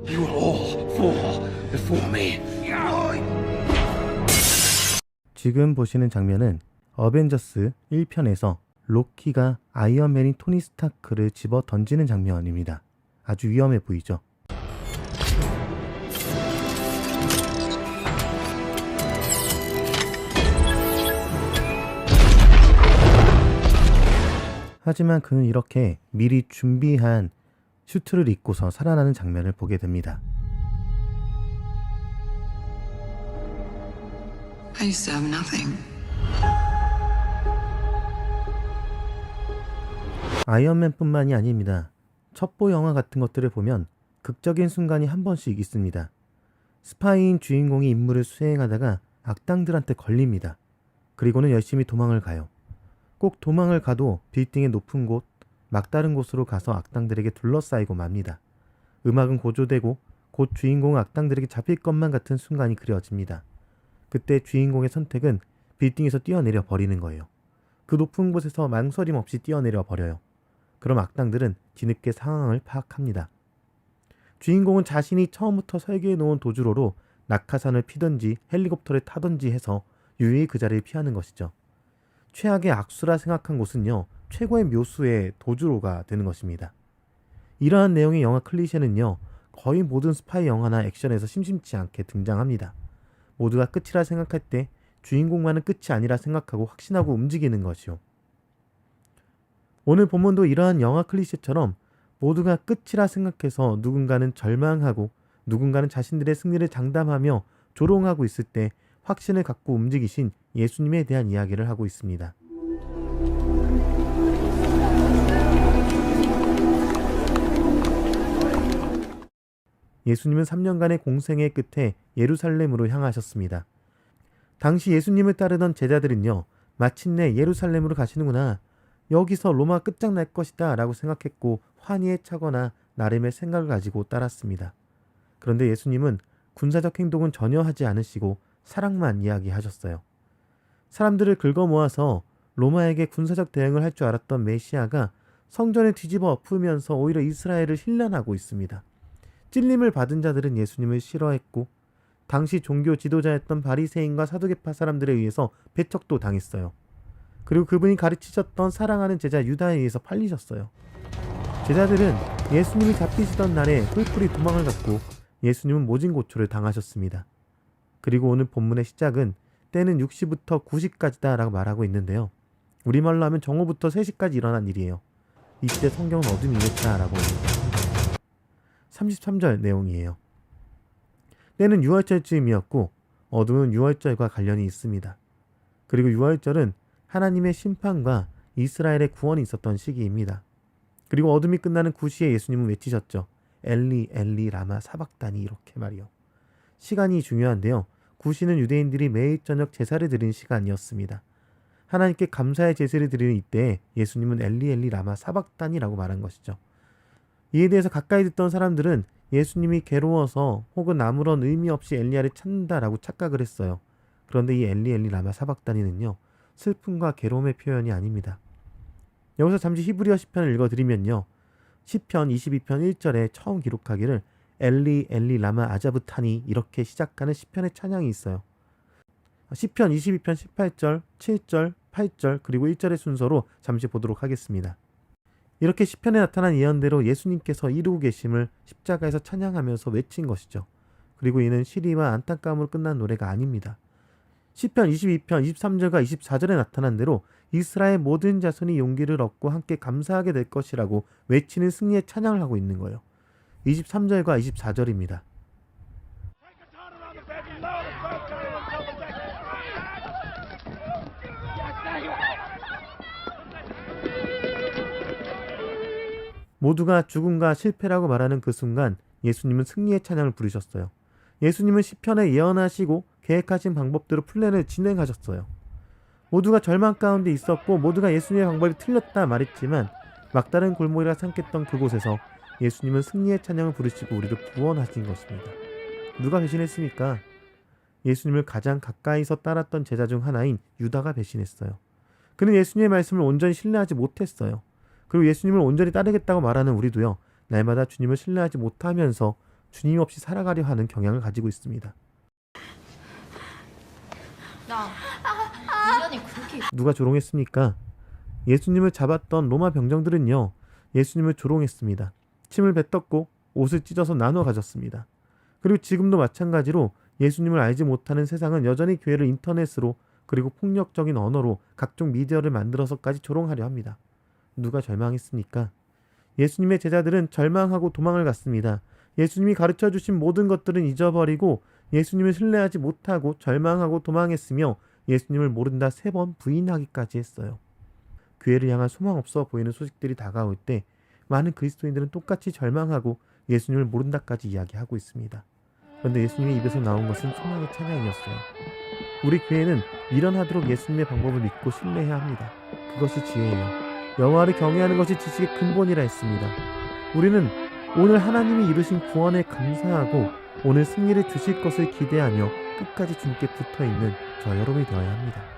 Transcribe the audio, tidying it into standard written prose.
You will all fall before me. 지금 보시는 장면은 어벤져스 1편에서 로키가 아이언맨인 토니 스타크를 집어 던지는 장면입니다. 아주 위험해 보이죠? 하지만 그는 이렇게 미리 준비한 슈트를 입고서 살아나는 장면을 보게 됩니다. I used to have nothing. 아이언맨뿐만이 아닙니다. 첩보 영화 같은 것들을 보면 극적인 순간이 한 번씩 있습니다. 스파이인 주인공이 임무를 수행하다가 악당들한테 걸립니다. 그리고는 열심히 도망을 가요. 꼭 도망을 가도 빌딩의 높은 곳, 막다른 곳으로 가서 악당들에게 둘러싸이고 맙니다. 음악은 고조되고 곧 주인공은 악당들에게 잡힐 것만 같은 순간이 그려집니다. 그때 주인공의 선택은 빌딩에서 뛰어내려 버리는 거예요. 그 높은 곳에서 망설임 없이 뛰어내려 버려요. 그럼 악당들은 뒤늦게 상황을 파악합니다. 주인공은 자신이 처음부터 설계해 놓은 도주로로 낙하산을 피든지 헬리콥터를 타든지 해서 유유히 그 자리를 피하는 것이죠. 최악의 악수라 생각한 곳은요, 최고의 묘수의 도주로가 되는 것입니다. 이러한 내용의 영화 클리셰는요, 거의 모든 스파이 영화나 액션에서 심심치 않게 등장합니다. 모두가 끝이라 생각할 때 주인공만은 끝이 아니라 생각하고 확신하고 움직이는 것이요. 오늘 본문도 이러한 영화 클리셰처럼 모두가 끝이라 생각해서 누군가는 절망하고 누군가는 자신들의 승리를 장담하며 조롱하고 있을 때 확신을 갖고 움직이신 예수님에 대한 이야기를 하고 있습니다. 예수님은 3년간의 공생의 끝에 예루살렘으로 향하셨습니다. 당시 예수님을 따르던 제자들은요, 마침내 예루살렘으로 가시는구나, 여기서 로마 끝장날 것이다 라고 생각했고 환희에 차거나 나름의 생각을 가지고 따랐습니다. 그런데 예수님은 군사적 행동은 전혀 하지 않으시고 사랑만 이야기하셨어요. 사람들을 긁어 모아서 로마에게 군사적 대응을 할 줄 알았던 메시아가 성전을 뒤집어 엎으면서 오히려 이스라엘을 힐난하고 있습니다. 찔림을 받은 자들은 예수님을 싫어했고 당시 종교 지도자였던 바리새인과 사두개파 사람들에 의해서 배척도 당했어요. 그리고 그분이 가르치셨던 사랑하는 제자 유다에 의해서 팔리셨어요. 제자들은 예수님이 잡히시던 날에 뿔뿔이 도망을 갔고 예수님은 모진고초를 당하셨습니다. 그리고 오늘 본문의 시작은 때는 6시부터 9시까지다 라고 말하고 있는데요. 우리말로 하면 정오부터 3시까지 일어난 일이에요. 이때 성경은 어둠이 임했다 라고 합니다. 33절 내용이에요. 때는 유월절쯤이었고 어둠은 유월절과 관련이 있습니다. 그리고 유월절은 하나님의 심판과 이스라엘의 구원이 있었던 시기입니다. 그리고 어둠이 끝나는 9시에 예수님은 외치셨죠. 엘리 엘리 라마 사박다니, 이렇게 말이요. 시간이 중요한데요. 9시는 유대인들이 매일 저녁 제사를 드리는 시간이었습니다. 하나님께 감사의 제사를 드리는 이때에 예수님은 엘리 엘리 라마 사박다니라고 말한 것이죠. 이에 대해서 가까이 듣던 사람들은 예수님이 괴로워서 혹은 아무런 의미 없이 엘리야를 찾는다라고 착각을 했어요. 그런데 이 엘리 엘리 라마 사박다니는요, 슬픔과 괴로움의 표현이 아닙니다. 여기서 잠시 히브리어 시편을 읽어드리면요, 시편 22편 1절에 처음 기록하기를 엘리 엘리 라마 아자브타니 이렇게 시작하는 시편의 찬양이 있어요. 시편 22편 18절, 7절, 8절 그리고 1절의 순서로 잠시 보도록 하겠습니다. 이렇게 시편에 나타난 예언대로 예수님께서 이루고 계심을 십자가에서 찬양하면서 외친 것이죠. 그리고 이는 시리와 안타까움으로 끝난 노래가 아닙니다. 시편 22편 23절과 24절에 나타난 대로 이스라엘 모든 자손이 용기를 얻고 함께 감사하게 될 것이라고 외치는 승리의 찬양을 하고 있는 거예요. 23절과 24절입니다. 모두가 죽음과 실패라고 말하는 그 순간 예수님은 승리의 찬양을 부르셨어요. 예수님은 시편에 예언하시고 계획하신 방법대로 플랜을 진행하셨어요. 모두가 절망 가운데 있었고 모두가 예수님의 방법이 틀렸다 말했지만 막다른 골목이라 생각했던 그곳에서 예수님은 승리의 찬양을 부르시고 우리를 구원하신 것입니다. 누가 배신했습니까? 예수님을 가장 가까이서 따랐던 제자 중 하나인 유다가 배신했어요. 그는 예수님의 말씀을 온전히 신뢰하지 못했어요. 그리고 예수님을 온전히 따르겠다고 말하는 우리도요, 날마다 주님을 신뢰하지 못하면서 주님 없이 살아가려 하는 경향을 가지고 있습니다. 야, 인연이 그렇게 누가 조롱했습니까? 예수님을 잡았던 로마 병정들은요, 예수님을 조롱했습니다. 침을 뱉었고 옷을 찢어서 나눠 가졌습니다. 그리고 지금도 마찬가지로 예수님을 알지 못하는 세상은 여전히 교회를 인터넷으로 그리고 폭력적인 언어로 각종 미디어를 만들어서까지 조롱하려 합니다. 누가 절망했습니까? 예수님의 제자들은 절망하고 도망을 갔습니다. 예수님이 가르쳐 주신 모든 것들은 잊어버리고 예수님을 신뢰하지 못하고 절망하고 도망했으며 예수님을 모른다 3번 부인하기까지 했어요. 교회를 향한 소망 없어 보이는 소식들이 다가올 때 많은 그리스도인들은 똑같이 절망하고 예수님을 모른다까지 이야기하고 있습니다. 그런데 예수님의 입에서 나온 것은 소망의 찬양이었어요. 우리 교회는 미련하도록 예수님의 방법을 믿고 신뢰해야 합니다. 그것이 지혜예요. 여호와를 경외하는 것이 지식의 근본이라 했습니다. 우리는 오늘 하나님이 이루신 구원에 감사하고 오늘 승리를 주실 것을 기대하며 끝까지 주님께 붙어있는 저 여러분이 되어야 합니다.